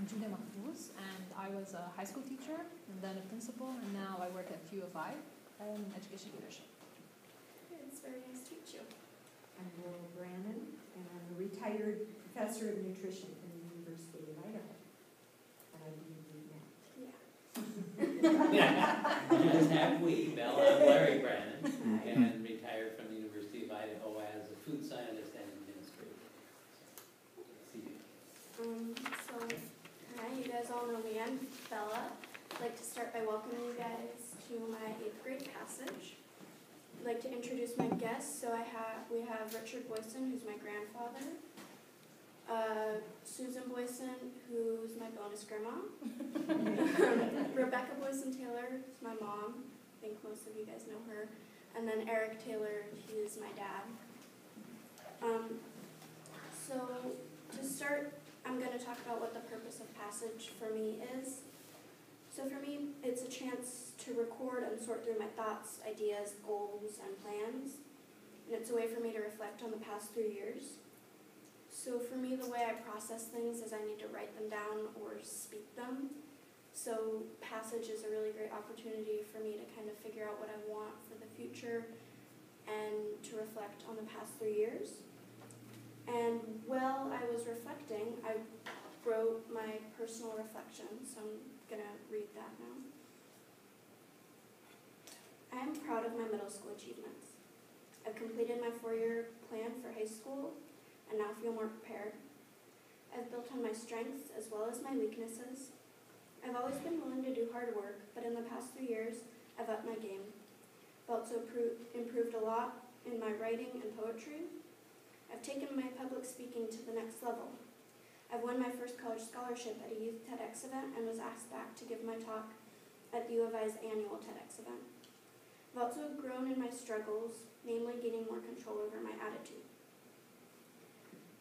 Julia Mahfouz, and I was a high school teacher, and then a principal, and now I work at U of I in education leadership. It's very nice to meet you. I'm Laurel Brannon, and I'm a retired professor of nutrition from the University of Idaho. And I believe you met. Yeah. Just have we, Bella. I'm Larry Brannon, and retired from the University of Idaho as a food scientist and administrator. See you. So, hi, you guys all know me. I'm Bella. I'd like to start by welcoming you guys to my 8th grade passage. I'd like to introduce my guests. So we have Richard Boyson, who's my grandfather, Susan Boyson, who's my bonus grandma, Rebecca Boyson Taylor, who's my mom. I think most of you guys know her. And then Eric Taylor, he's my dad. So to start, I'm going to talk about what the purpose of Passage for me is. So for me, it's a chance to record and sort through my thoughts, ideas, goals, and plans. And it's a way for me to reflect on the past 3 years. So for me, the way I process things is I need to write them down or speak them. So Passage is a really great opportunity for me to kind of figure out what I want for the future and to reflect on the past 3 years. And while I was reflecting, I wrote my personal reflections, so I'm going to read that now. I am proud of my middle school achievements. I've completed my 4-year plan for high school and now feel more prepared. I've built on my strengths as well as my weaknesses. I've always been willing to do hard work, but in the past 3 years, I've upped my game. I've also improved a lot in my writing and poetry. I've taken my public speaking to the next level. I've won my first college scholarship at a youth TEDx event and was asked back to give my talk at U of I's annual TEDx event. I've also grown in my struggles, namely gaining more control over my attitude.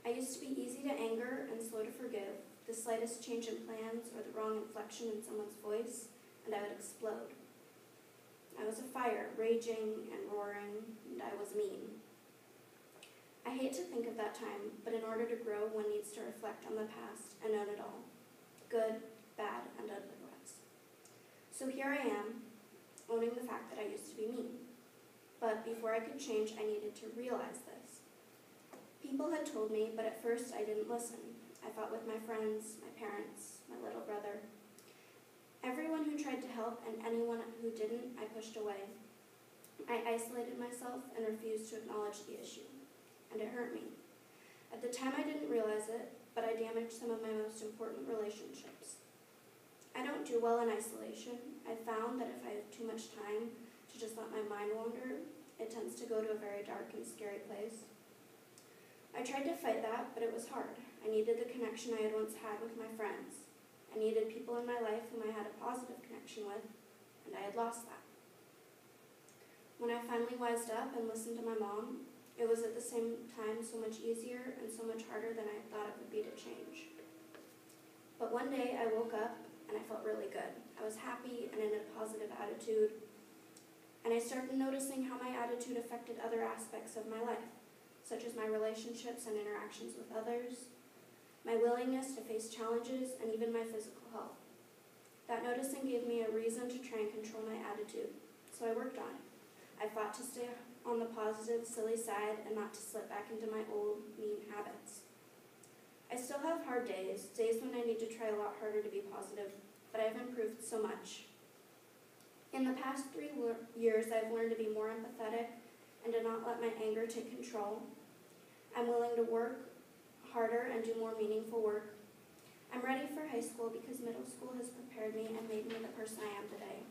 I used to be easy to anger and slow to forgive. The slightest change in plans or the wrong inflection in someone's voice, and I would explode. I was a fire, raging and roaring, and I was mean. I hate to think of that time, but in order to grow, one needs to reflect on the past and own it all, good, bad, and otherwise. So here I am, owning the fact that I used to be mean. But before I could change, I needed to realize this. People had told me, but at first I didn't listen. I fought with my friends, my parents, my little brother. Everyone who tried to help and anyone who didn't, I pushed away. I isolated myself and refused to acknowledge the issue. And it hurt me. At the time I didn't realize it, but I damaged some of my most important relationships. I don't do well in isolation. I found that if I have too much time to just let my mind wander, it tends to go to a very dark and scary place. I tried to fight that, but it was hard. I needed the connection I had once had with my friends. I needed people in my life whom I had a positive connection with, and I had lost that. When I finally wised up and listened to my mom, it was at the same time so much easier and so much harder than I thought it would be to change. But one day I woke up and I felt really good. I was happy and in a positive attitude, and I started noticing how my attitude affected other aspects of my life, such as my relationships and interactions with others, my willingness to face challenges, and even my physical health. That noticing gave me a reason to try and control my attitude, so I worked on it. I fought to stay on the positive, silly side and not to slip back into my old, mean habits. I still have hard days when I need to try a lot harder to be positive, but I've improved so much. In the past 3 years, I've learned to be more empathetic and to not let my anger take control. I'm willing to work harder and do more meaningful work. I'm ready for high school because middle school has prepared me and made me the person I am today.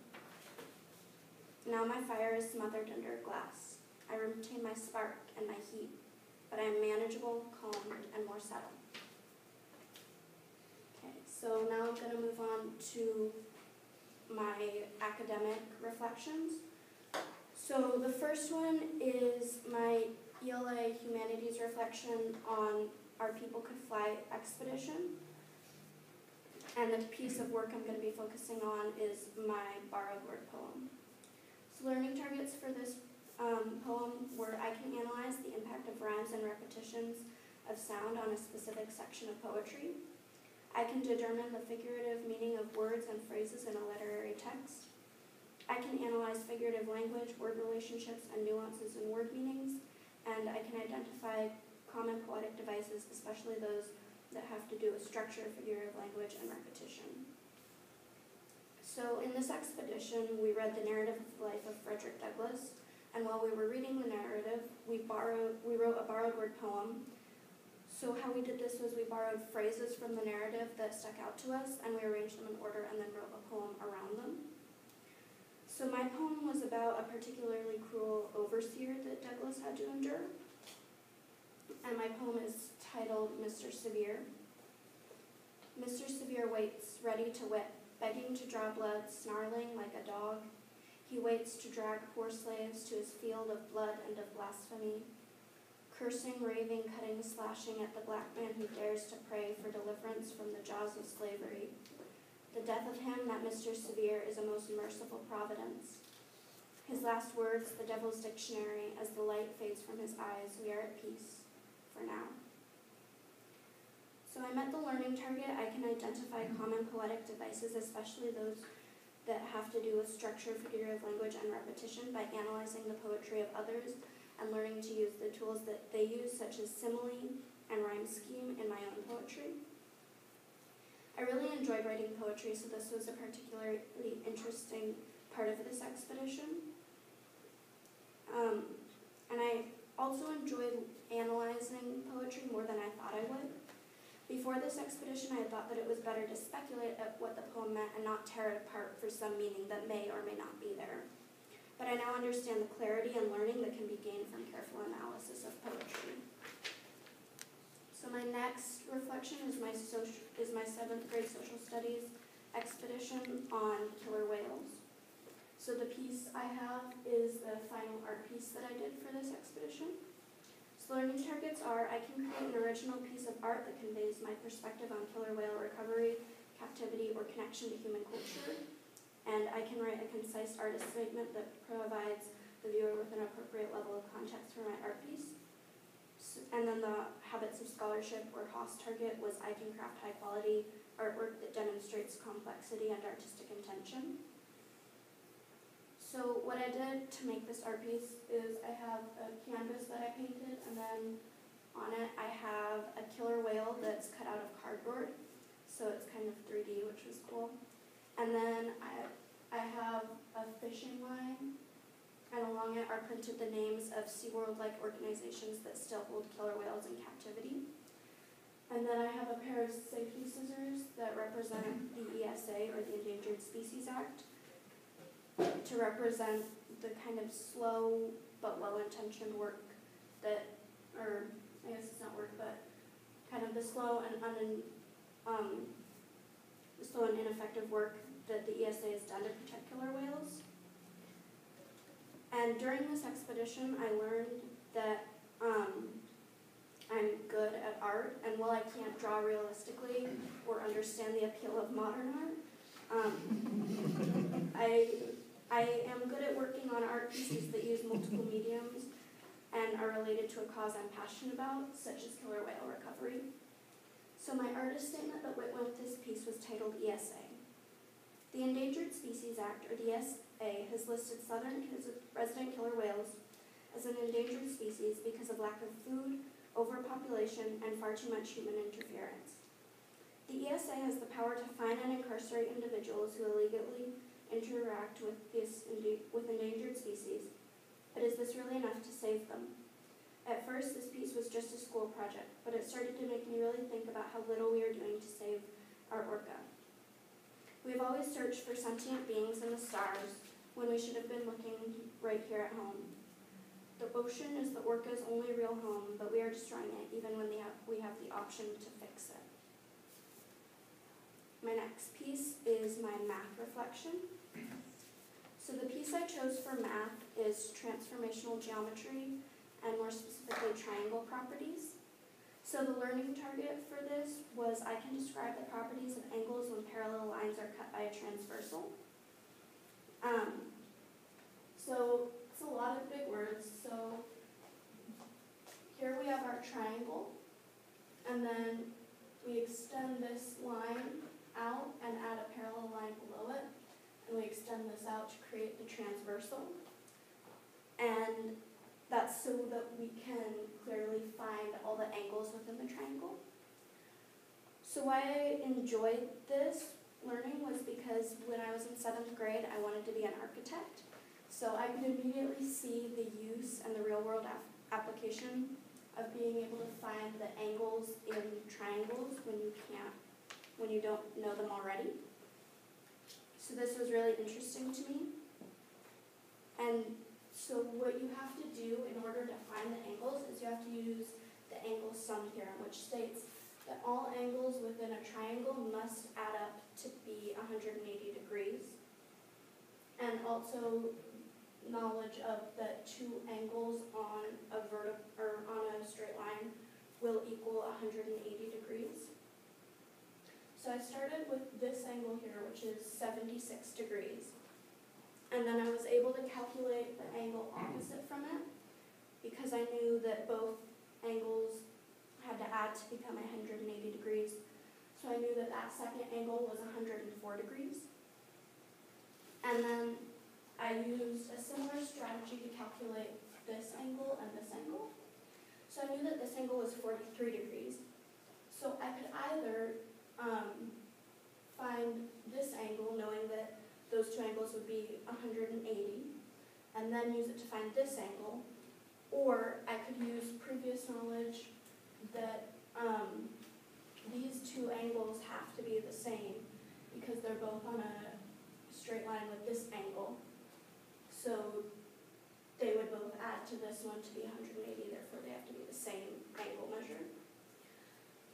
Now my fire is smothered under glass. I retain my spark and my heat, but I am manageable, calmed, and more settled. Okay, so now I'm going to move on to my academic reflections. So the first one is my ELA Humanities reflection on Our People Could Fly expedition. And the piece of work I'm going to be focusing on is my borrowed word poem. So learning targets for this poem where I can analyze the impact of rhymes and repetitions of sound on a specific section of poetry. I can determine the figurative meaning of words and phrases in a literary text. I can analyze figurative language, word relationships, and nuances in word meanings, and I can identify common poetic devices, especially those that have to do with structure, figurative language, and repetition. So in this expedition, we read the narrative of the life of Frederick Douglass, and while we were reading the narrative, we wrote a borrowed word poem. So how we did this was we borrowed phrases from the narrative that stuck out to us, and we arranged them in order and then wrote a poem around them. So my poem was about a particularly cruel overseer that Douglass had to endure. And my poem is titled Mr. Severe. Mr. Severe waits, ready to whip, begging to draw blood, snarling like a dog. He waits to drag poor slaves to his field of blood and of blasphemy, cursing, raving, cutting, slashing at the black man who dares to pray for deliverance from the jaws of slavery. The death of him, that Mr. Severe, is a most merciful providence. His last words, the devil's dictionary, as the light fades from his eyes, we are at peace, for now. So I met the learning target. I can identify common poetic devices, especially those that have to do with structure, figurative language, and repetition by analyzing the poetry of others and learning to use the tools that they use, such as simile and rhyme scheme, in my own poetry. I really enjoyed writing poetry, so this was a particularly interesting part of this expedition. And I also enjoyed analyzing poetry more than I thought I would. Before this expedition, I thought that it was better to speculate at what the poem meant and not tear it apart for some meaning that may or may not be there. But I now understand the clarity and learning that can be gained from careful analysis of poetry. So my next reflection is my 7th grade social studies expedition on killer whales. So the piece I have is the final art piece that I did for this expedition. So learning targets are, I can create an original piece of art that conveys my perspective on killer whale recovery, captivity, or connection to human culture. And I can write a concise artist statement that provides the viewer with an appropriate level of context for my art piece. And then the habits of scholarship, or HOS target, was I can craft high quality artwork that demonstrates complexity and artistic intention. So what I did to make this art piece is I have a canvas that I painted, and then on it I have a killer whale that's cut out of cardboard, so it's kind of 3D, which was cool. And then I have a fishing line, and along it are printed the names of SeaWorld-like organizations that still hold killer whales in captivity. And then I have a pair of safety scissors that represent the ESA, or the Endangered Species Act, to represent the kind of slow but well-intentioned work that, or I guess it's not work, but kind of the slow and ineffective work that the ESA has done to protect killer whales. And during this expedition, I learned that I'm good at art, and while I can't draw realistically or understand the appeal of modern art, I am good at working on art pieces that use multiple mediums and are related to a cause I'm passionate about, such as killer whale recovery. So my artist statement that went with this piece was titled ESA. The Endangered Species Act, or the ESA, has listed southern resident killer whales as an endangered species because of lack of food, overpopulation, and far too much human interference. The ESA has the power to fine and incarcerate individuals who illegally interact with endangered species, but is this really enough to save them? At first, this piece was just a school project, but it started to make me really think about how little we are doing to save our orca. We have always searched for sentient beings in the stars when we should have been looking right here at home. The ocean is the orca's only real home, but we are destroying it even when we have the option to fix it. My next piece is my math reflection. So the piece I chose for math is transformational geometry, and more specifically triangle properties. So the learning target for this was I can describe the properties of angles when parallel lines are cut by a transversal. So it's a lot of big words. So here we have our triangle, and then we extend this line out and add a parallel line below it, and we extend this out to create the transversal. And that's so that we can clearly find all the angles within the triangle. So why I enjoyed this learning was because when I was in 7th grade, I wanted to be an architect. So I could immediately see the use and the real-world application of being able to find the angles in triangles when you don't know them already. So this was really interesting to me. And so what you have to do in order to find the angles is you have to use the angle sum theorem, which states that all angles within a triangle must add up to be 180 degrees. And also knowledge of that two angles on a straight line will equal 180 degrees. So I started with this angle here, which is 76 degrees. And then I was able to calculate the angle opposite from it because I knew that both angles had to add to become 180 degrees. So I knew that that second angle was 104 degrees. And then I used a similar strategy to calculate this angle and this angle. So I knew that this angle was 43 degrees. So I could either find this angle, knowing that those two angles would be 180, and then use it to find this angle, or I could use previous knowledge that these two angles have to be the same because they're both on a straight line with this angle. So they would both add to this one to be 180, therefore they have to be the same angle measure.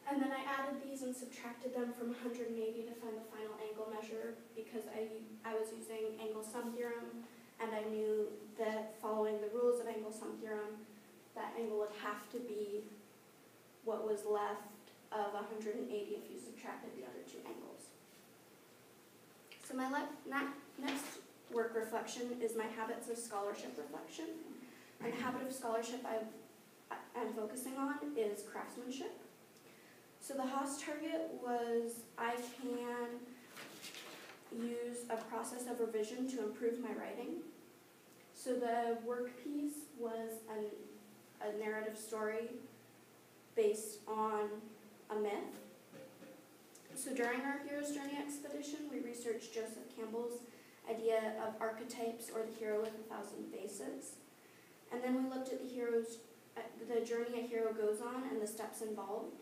And then I added these and subtracted them from 180 to find the final angle measure because I was using angle sum theorem, and I knew that following the rules of angle sum theorem, that angle would have to be what was left of 180 if you subtracted the other two angles. So my next work reflection is my habits of scholarship reflection. And the habit of scholarship I'm focusing on is craftsmanship. So the Haas target was I can use a process of revision to improve my writing. So the work piece was a narrative story based on a myth. So during our Hero's Journey expedition, we researched Joseph Campbell's idea of archetypes, or the hero with 1,000 faces. And then we looked at the journey a hero goes on and the steps involved.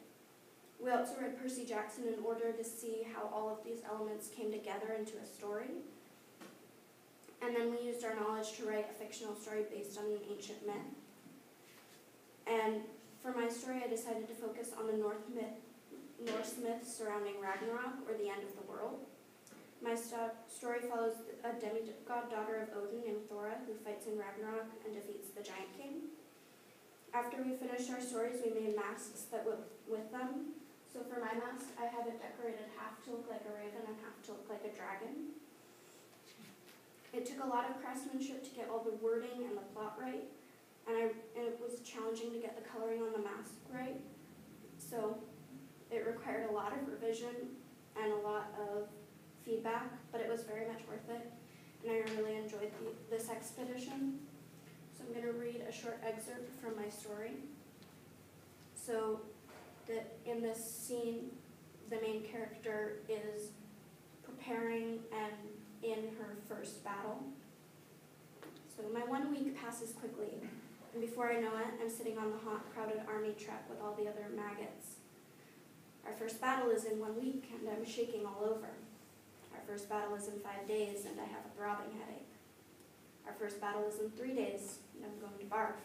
We also read Percy Jackson in order to see how all of these elements came together into a story. And then we used our knowledge to write a fictional story based on an ancient myth. And for my story, I decided to focus on the Norse myth surrounding Ragnarok, or the end of the world. My story follows a demigod daughter of Odin named Thora, who fights in Ragnarok and defeats the Giant King. After we finished our stories, we made masks that went with them. So for my mask, I had it decorated half to look like a raven and half to look like a dragon. It took a lot of craftsmanship to get all the wording and the plot right, and it was challenging to get the coloring on the mask right. So it required a lot of revision and a lot of feedback, but it was very much worth it, and I really enjoyed this expedition. So I'm going to read a short excerpt from my story. So that in this scene, the main character is preparing and in her first battle. So my 1 week passes quickly, and before I know it, I'm sitting on the hot, crowded army truck with all the other maggots. Our first battle is in 1 week, and I'm shaking all over. Our first battle is in 5 days, and I have a throbbing headache. Our first battle is in 3 days, and I'm going to barf.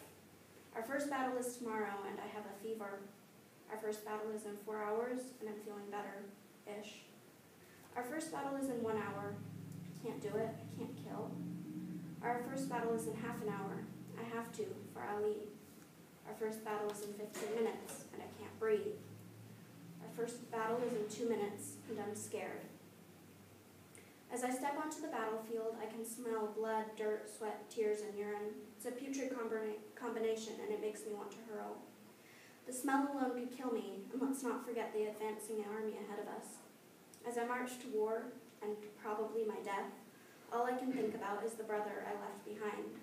Our first battle is tomorrow, and I have a fever. Our first battle is in 4 hours, and I'm feeling better-ish. Our first battle is in 1 hour. I can't do it. I can't kill. Our first battle is in half an hour. I have to, for Ali. Our first battle is in 15 minutes, and I can't breathe. Our first battle is in 2 minutes, and I'm scared. As I step onto the battlefield, I can smell blood, dirt, sweat, tears, and urine. It's a putrid combination, and it makes me want to hurl. The smell alone could kill me, and let's not forget the advancing army ahead of us. As I march to war, and probably my death, all I can think about is the brother I left behind.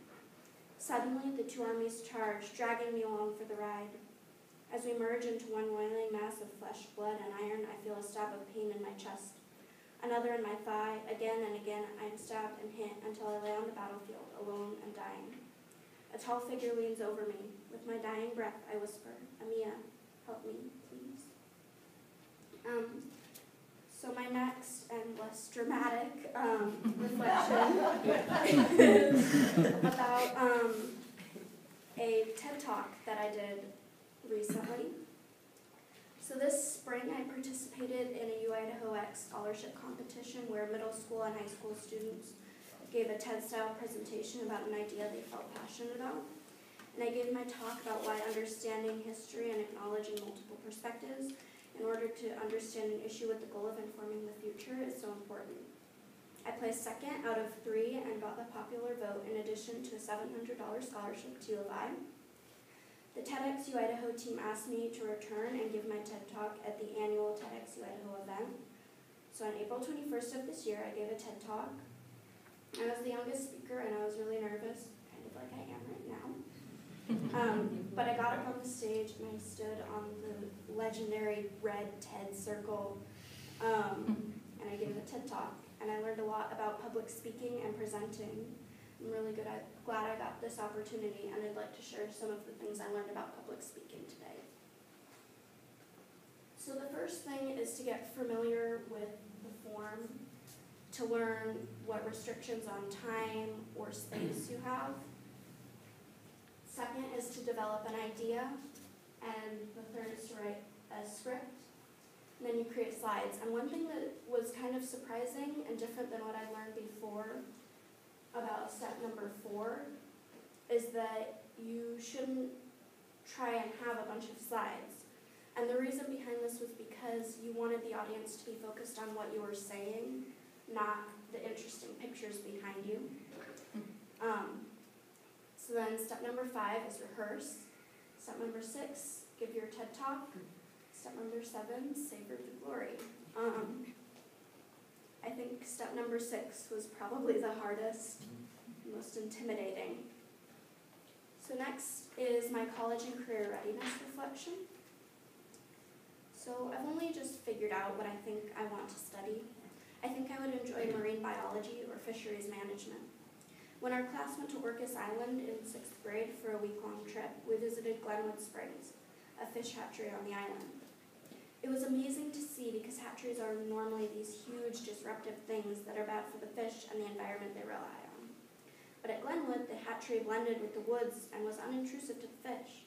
Suddenly, the two armies charge, dragging me along for the ride. As we merge into one roiling mass of flesh, blood, and iron, I feel a stab of pain in my chest. Another in my thigh. Again and again, I am stabbed and hit until I lay on the battlefield, alone and dying. A tall figure leans over me. With my dying breath, I whisper, "Amia, help me, please." So my next and less dramatic reflection is about a TED Talk that I did recently. So this spring I participated in a UIdahoX scholarship competition where middle school and high school students gave a TED-style presentation about an idea they felt passionate about. And I gave my talk about why understanding history and acknowledging multiple perspectives in order to understand an issue with the goal of informing the future is so important. I placed second out of 3 and got the popular vote in addition to a $700 scholarship to U of I. The TEDx UIdaho team asked me to return and give my TED Talk at the annual TEDx UIdaho event. So on April 21st of this year, I gave a TED Talk. I was the youngest speaker and I was really nervous, kind of like I am right now. But I got up on the stage and I stood on the legendary red TED circle and I gave a TED Talk. And I learned a lot about public speaking and presenting. I'm really glad I got this opportunity, and I'd like to share some of the things I learned about public speaking today. So the first thing is to get familiar with the form, to learn what restrictions on time or space you have. Second is to develop an idea, and the third is to write a script. And then you create slides. And one thing that was kind of surprising and different than what I learned before about step number 4 is that you shouldn't try and have a bunch of slides. And the reason behind this was because you wanted the audience to be focused on what you were saying, not the interesting pictures behind you. So then step number 5 is rehearse. Step number 6, give your TED Talk. Step number 7, savor the glory. I think step number 6 was probably the hardest, most intimidating. So next is my college and career readiness reflection. So I've only just figured out what I think I want to study. I think I would enjoy marine biology or fisheries management. When our class went to Orcas Island in 6th grade for a week-long trip, we visited Glenwood Springs, a fish hatchery on the island. It was amazing to see because hatcheries are normally these huge disruptive things that are bad for the fish and the environment they rely on. But at Glenwood, the hatchery blended with the woods and was unintrusive to the fish.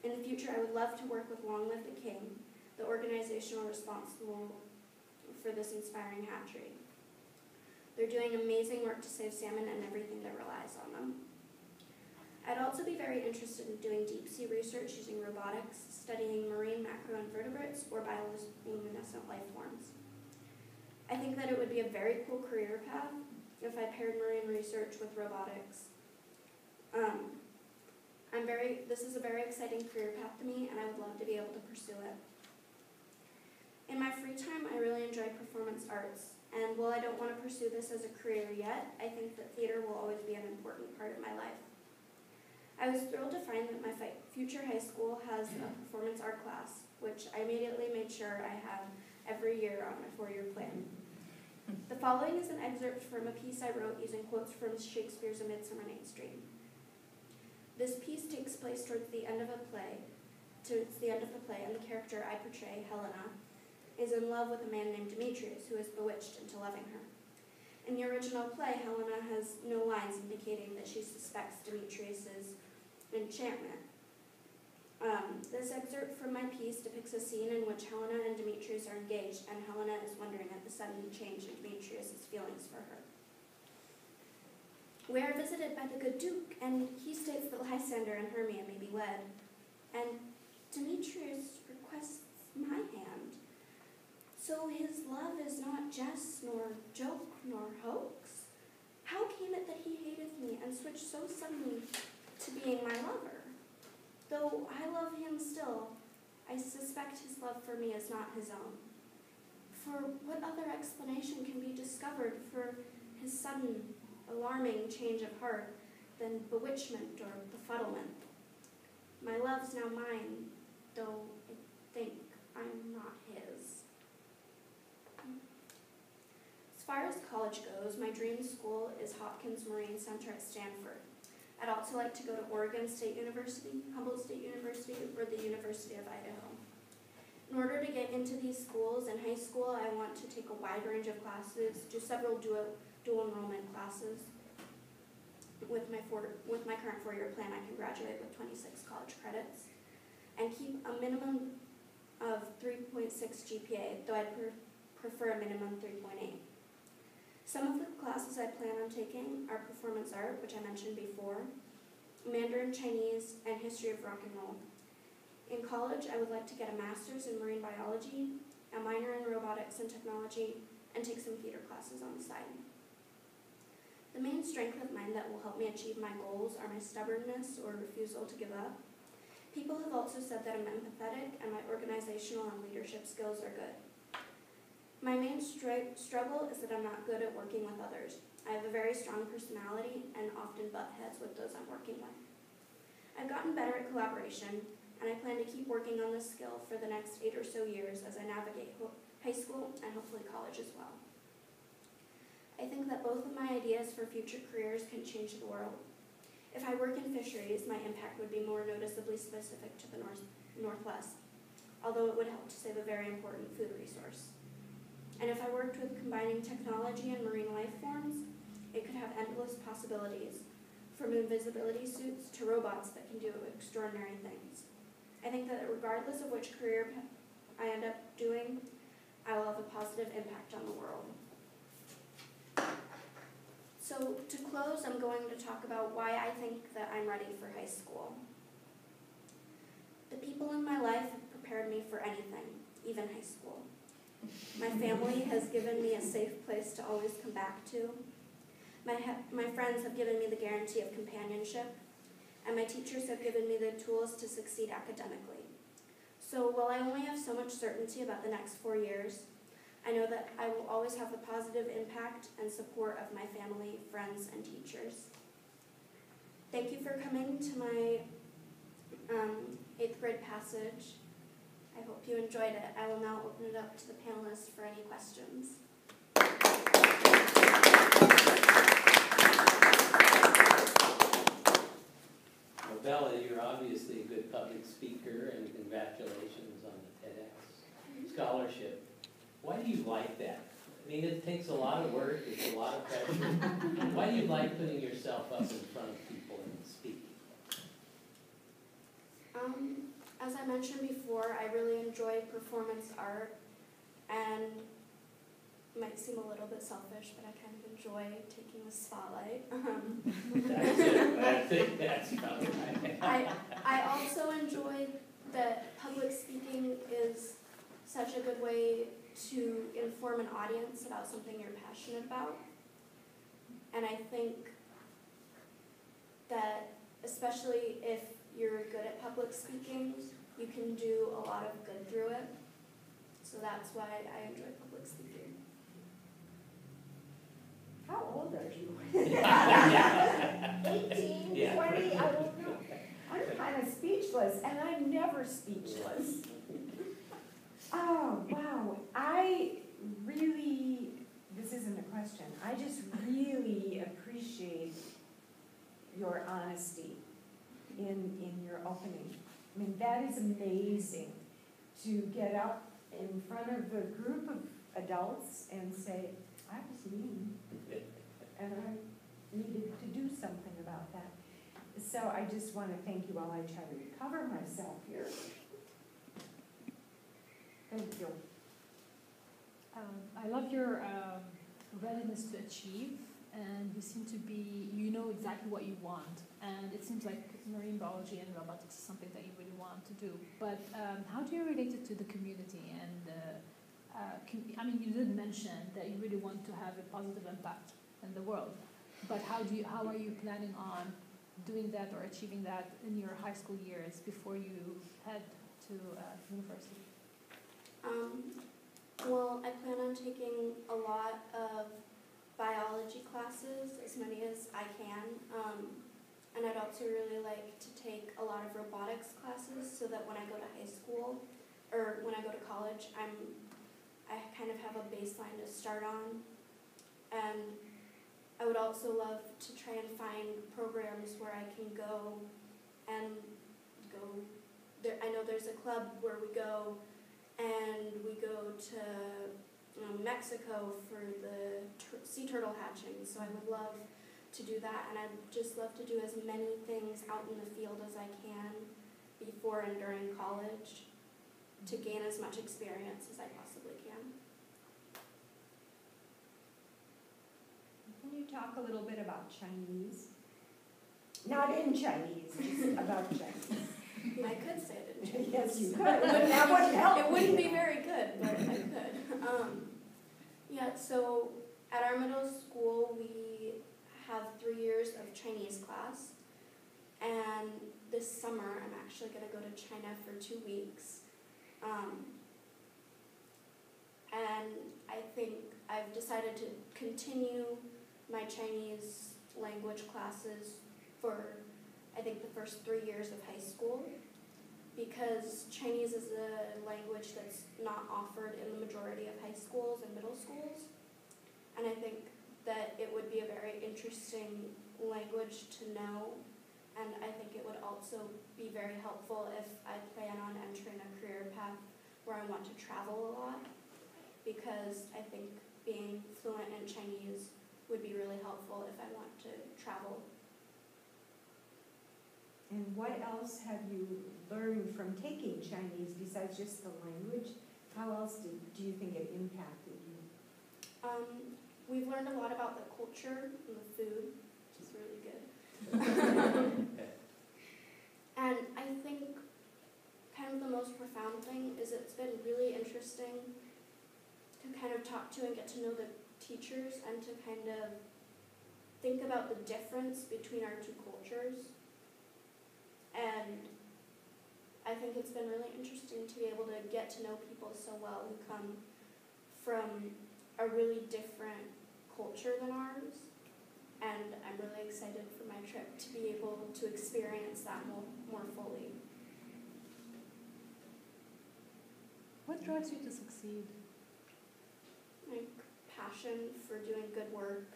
In the future, I would love to work with Long Live the King, the organization responsible for this inspiring hatchery. They're doing amazing work to save salmon and everything that relies on them. I'd also be very interested in doing deep-sea research using robotics, studying marine macroinvertebrates or bioluminescent life forms. I think that it would be a very cool career path if I paired marine research with robotics. This is a very exciting career path to me, and I would love to be able to pursue it. In my free time, I really enjoy performance arts, and while I don't want to pursue this as a career yet, I think that theater will always be an important part of my life. I was thrilled to find that my future high school has a performance art class, which I immediately made sure I have every year on my 4-year plan. The following is an excerpt from a piece I wrote using quotes from Shakespeare's A Midsummer Night's Dream. This piece takes place towards the end of the play, and the character I portray, Helena, is in love with a man named Demetrius, who is bewitched into loving her. In the original play, Helena has no lines indicating that she suspects Demetrius's enchantment. This excerpt from my piece depicts a scene in which Helena and Demetrius are engaged, and Helena is wondering at the sudden change in Demetrius's feelings for her. We are visited by the good Duke, and he states that Lysander and Hermia may be wed. And Demetrius requests my hand. So his love is not jest, nor joke, nor hoax. How came it that he hated me and switched so suddenly to being my lover? Though I love him still, I suspect his love for me is not his own. For what other explanation can be discovered for his sudden, alarming change of heart than bewitchment or befuddlement? My love's now mine, though I think I'm not his. As far as college goes, my dream school is Hopkins Marine Center at Stanford. I'd also like to go to Oregon State University, Humboldt State University, or the University of Idaho. In order to get into these schools in high school, I want to take a wide range of classes, do several dual enrollment classes. With my current four-year plan, I can graduate with 26 college credits and keep a minimum of 3.6 GPA, though I'd prefer a minimum 3.8. Some of the classes I plan on taking are performance art, which I mentioned before, Mandarin Chinese, and history of rock and roll. In college, I would like to get a master's in marine biology, a minor in robotics and technology, and take some theater classes on the side. The main strength of mine that will help me achieve my goals are my stubbornness or refusal to give up. People have also said that I'm empathetic and my organizational and leadership skills are good. My main struggle is that I'm not good at working with others. I have a very strong personality and often butt heads with those I'm working with. I've gotten better at collaboration, and I plan to keep working on this skill for the next 8 or so years as I navigate high school and hopefully college as well. I think that both of my ideas for future careers can change the world. If I work in fisheries, my impact would be more noticeably specific to the Northwest, although it would help to save a very important food resource. And if I worked with combining technology and marine life forms, it could have endless possibilities, from invisibility suits to robots that can do extraordinary things. I think that regardless of which career I end up doing, I will have a positive impact on the world. So to close, I'm going to talk about why I think that I'm ready for high school. The people in my life have prepared me for anything, even high school. My family has given me a safe place to always come back to. My friends have given me the guarantee of companionship, and my teachers have given me the tools to succeed academically. So while I only have so much certainty about the next 4 years, I know that I will always have the positive impact and support of my family, friends, and teachers. Thank you for coming to my 8th grade passage. I hope you enjoyed it. I will now open it up to the panelists for any questions. Well, Bella, you're obviously a good public speaker, and congratulations on the TEDx scholarship. Why do you like that? I mean, it takes a lot of work, it's a lot of pressure. Why do you like putting yourself up in front of people and speaking? As I mentioned before, I really enjoy performance art, and it might seem a little bit selfish, but I kind of enjoy taking the spotlight. That's it. I think that's probably right. I also enjoy that public speaking is such a good way to inform an audience about something you're passionate about. And I think that especially if you're good at public speaking, you can do a lot of good through it. So that's why I enjoy public speaking. How old are you? 18, Yeah. 20, I don't know. I'm kind of speechless, and I'm never speechless. Oh, wow. I really, this isn't a question, I just really appreciate your honesty in your opening. I mean, that is amazing to get up in front of a group of adults and say, I was mean, and I needed to do something about that. So I just want to thank you while I try to recover myself here. Thank you. I love your readiness to achieve, and you seem to be, you know exactly what you want, and it seems like marine biology and robotics is something that you really want to do. But how do you relate it to the community? And I mean, you did mention that you really want to have a positive impact in the world, but how are you planning on doing that or achieving that in your high school years before you head to university? Well, I plan on taking a lot of biology classes, as many as I can. And I'd also really like to take a lot of robotics classes so that when I go to high school, or when I go to college, I kind of have a baseline to start on. And I would also love to try and find programs where I can go and there. I know there's a club where we go to Mexico for the sea turtle hatching, so I would love to do that, and I'd just love to do as many things out in the field as I can before and during college to gain as much experience as I possibly can. Can you talk a little bit about Chinese? Not in Chinese, just about Chinese. I could say it in Chinese. Yes, you could. That wouldn't help. It wouldn't be very good, but I could. Yeah, so at our middle school, we have 3 years of Chinese class. And this summer, I'm actually going to go to China for 2 weeks. And I think I've decided to continue my Chinese language classes for, I think, the first 3 years of high school, because Chinese is a language that's not offered in the majority of high schools and middle schools. And I think that it would be a very interesting language to know, and I think it would also be very helpful if I plan on entering a career path where I want to travel a lot, because I think being fluent in Chinese would be really helpful if I want to travel. And what else have you learned from taking Chinese besides just the language? How else do you think it impacted you? We've learned a lot about the culture and the food, which is really good. And I think kind of the most profound thing is it's been really interesting to kind of talk to and get to know the teachers and to kind of think about the difference between our two cultures. And I think it's been really interesting to be able to get to know people so well who come from a really different culture than ours. And I'm really excited for my trip to be able to experience that more fully. What drives you to succeed? My passion for doing good work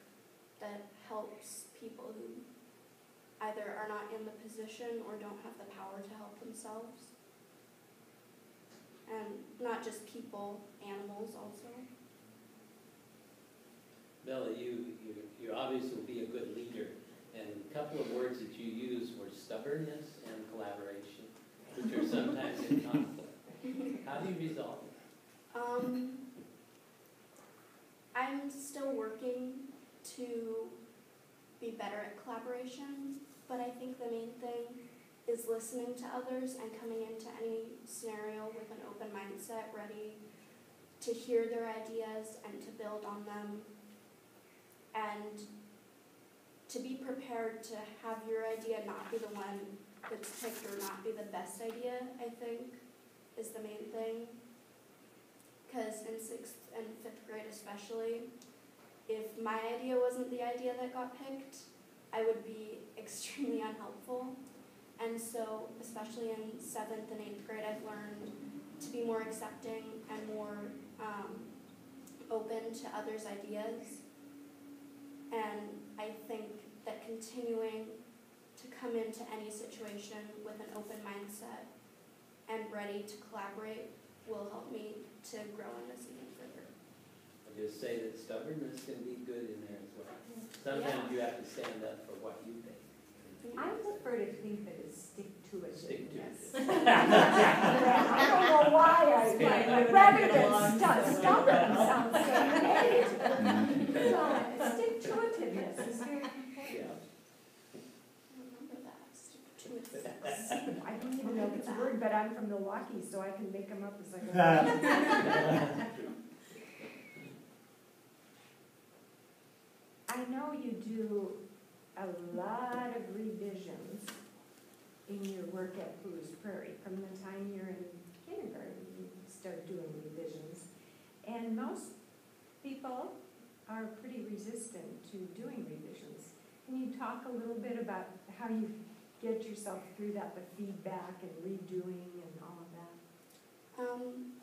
that helps people who either are not in the position or don't have the power to help themselves. And not just people, animals also. Bella, you obviously will be a good leader, and a couple of words that you used were stubbornness and collaboration, which are sometimes in conflict. How do you resolve that? I'm still working to be better at collaboration, but I think the main thing is listening to others and coming into any scenario with an open mindset, ready to hear their ideas and to build on them, and to be prepared to have your idea not be the one that's picked or not be the best idea, I think, is the main thing. Because in 6th and 5th grade especially, if my idea wasn't the idea that got picked, I would be extremely unhelpful. And so, especially in 7th and 8th grade, I've learned to be more accepting and more open to others' ideas. And I think that continuing to come into any situation with an open mindset and ready to collaborate will help me to grow in this even further. I just say that stubbornness can be good in there as well. Sometimes you have to stand up for what you think. I prefer to think that it's stick-to-it. Stick to it. I don't know why rather than stubborn sounds so great. Stick-to-itiveness is very important. Yeah. Remember that. Stick to it. I don't even know if it's a word, but I'm from Milwaukee, so I can make them up as I go. I know you do a lot of revisions in your work at Poulos Prairie. From the time you're in kindergarten, you start doing revisions. And most people are pretty resistant to doing revisions. Can you talk a little bit about how you get yourself through that, the feedback and redoing and all of that?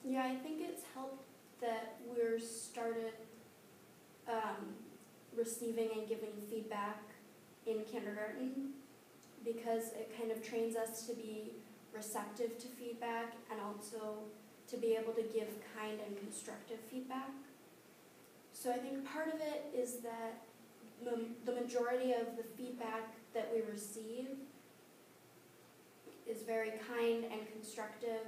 Yeah, I think it's helped that we're started receiving and giving feedback in kindergarten, because it kind of trains us to be receptive to feedback and also to be able to give kind and constructive feedback. So I think part of it is that the majority of the feedback that we receive is very kind and constructive,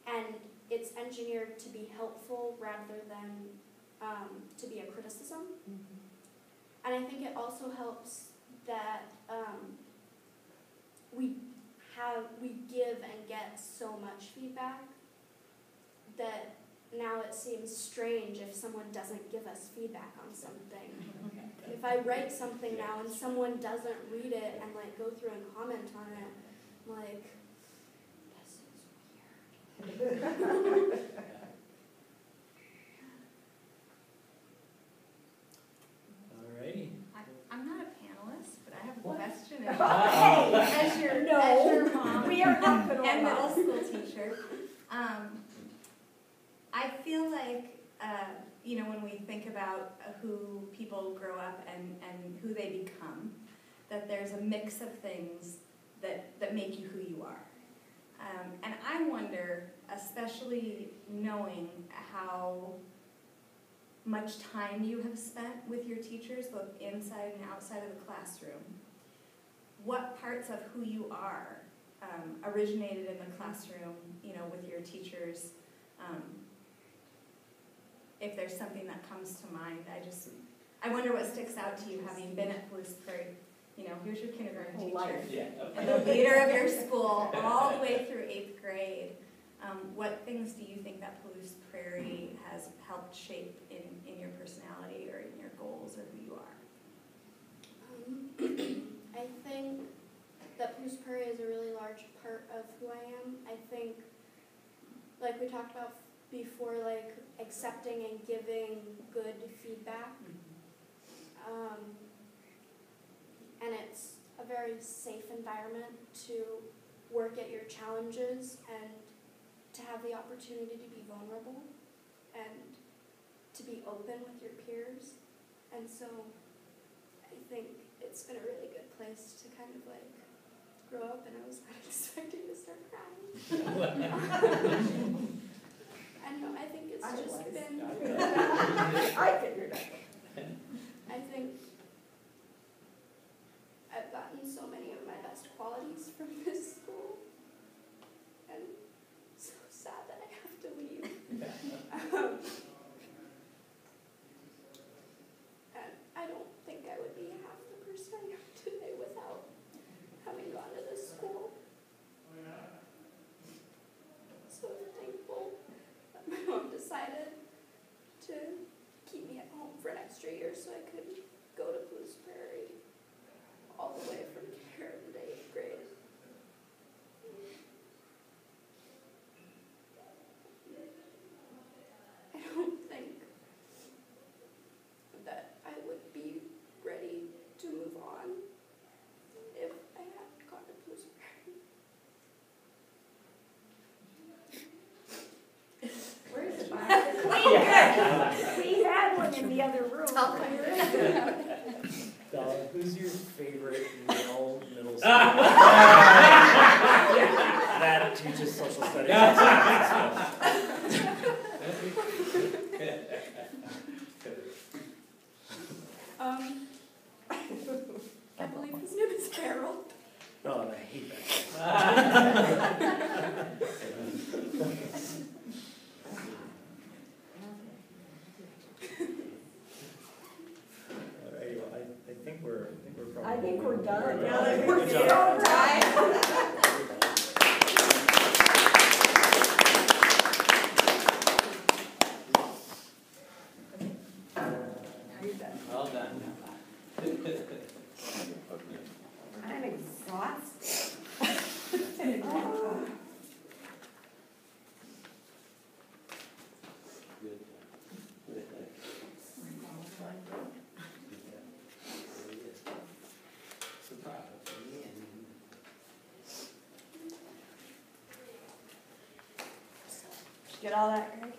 and it's engineered to be helpful rather than to be a criticism. And I think it also helps that we give and get so much feedback that now it seems strange if someone doesn't give us feedback on something. If I write something now and someone doesn't read it and like go through and comment on it, I'm like, this is weird. Alrighty. I'm not a panelist, but I have a What? question. Hey, As your mom we are not going and middle school teacher, I feel like, when we think about who people grow up and who they become, that there's a mix of things that make you who you are. And I wonder, especially knowing how much time you have spent with your teachers, both inside and outside of the classroom, what parts of who you are originated in the classroom, with your teachers. If there's something that comes to mind, I wonder what sticks out to you, having been at Poulos Prairie. Here's your kindergarten teacher, Yeah, and the leader of your school, all the way through 8th grade. What things do you think that Poulos Prairie has helped shape in your personality or in your goals or who you are? I think that Poulos Prairie is a really large part of who I am. I think, like we talked about before, like accepting and giving good feedback. And it's a very safe environment to work at your challenges and to have the opportunity to be vulnerable and to be open with your peers. And so I think it's been a really good place to kind of like grow up, and I was not expecting to start crying. I don't know, I think it's just been, I figured out. I think I've gotten so many of my best qualities from this school, and so sad that I have to leave. And I don't think I would be half the person I am today without having gone to this school. So thankful that my mom decided to keep me at home for an extra year so I could go to Poulos Prairie all the way from kindergarten to 8th grade. I don't think that I would be ready to move on if I hadn't gone to Poulos Prairie. Where's the box? We had one in the other room. Bella, who's your favorite male middle school? That teaches social studies. I believe his name is Harold. Oh, I hate that. Alrighty, well, I think we're probably. I think we're done. Good job. Well done. Get all that, Greg?